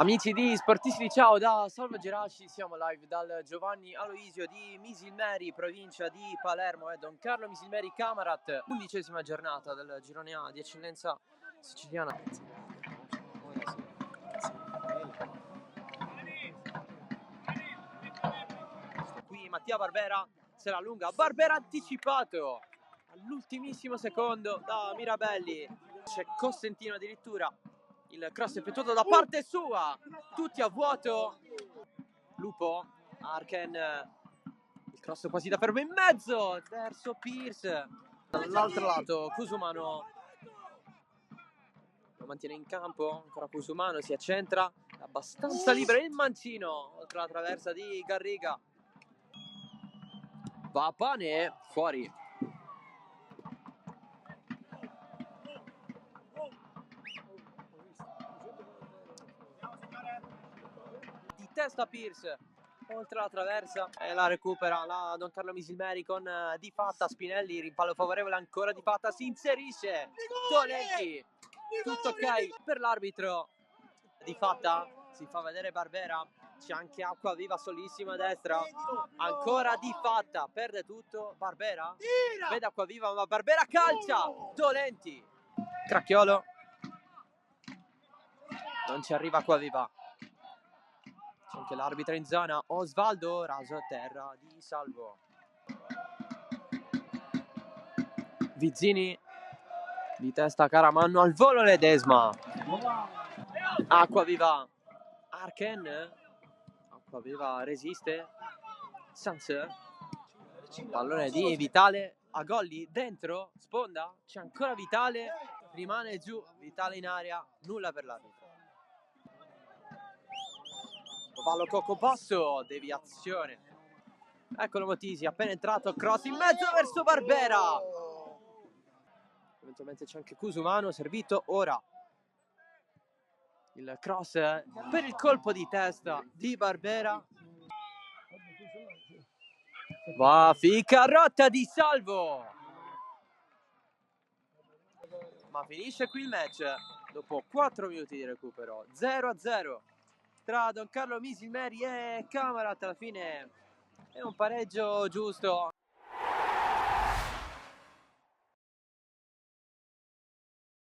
Amici di Sportisti, ciao da Salvo Geraci, siamo live dal Giovanni Aloisio di Misilmeri, provincia di Palermo, e Don Carlo Misilmeri Camarat, 11ª giornata del girone A di eccellenza siciliana. Qui Mattia Barbera se la lunga, Barbera anticipato all'ultimissimo secondo da Mirabelli, c'è Costantino addirittura. Il cross effettuato da parte sua, tutti a vuoto. Lupo, Arken, il cross quasi da fermo in mezzo, verso Pierce. Dall'altro lato Cusumano lo mantiene in campo, ancora Cusumano si accentra, è abbastanza libero il mancino, oltre la traversa di Garriga. Va a Pane, fuori. Di testa Pierce, oltre la traversa, e la recupera la Don Carlo Misilmeri con Di Fatta. Spinelli, rimpallo favorevole ancora Di Fatta, si inserisce Tolenti, tutto ok per l'arbitro. Di Fatta si fa vedere Barbera, c'è anche Acquaviva solissima a destra, ancora Di Fatta, perde tutto Barbera, vede Acquaviva ma Barbera calcia, Tolenti, Cracchiolo, non ci arriva Acquaviva. C'è anche l'arbitro in zona, Osvaldo, raso a terra di Salvo. Vizzini, di testa Caramanno, al volo Ledesma. Acquaviva, Arken, Acquaviva resiste, Sans, pallone di Vitale, a Golli, dentro, sponda, c'è ancora Vitale, rimane giù, Vitale in aria, nulla per l'arbitro. Vallo Cocco basso, deviazione. Eccolo Motisi, appena entrato, cross in mezzo verso Barbera. Eventualmente c'è anche Cusumano, servito ora. Il cross per il colpo di testa di Barbera. Va, fica rotta di Salvo. Ma finisce qui il match dopo 4 minuti di recupero. 0-0 tra Don Carlo Misilmeri e Camarat. Alla fine è un pareggio giusto.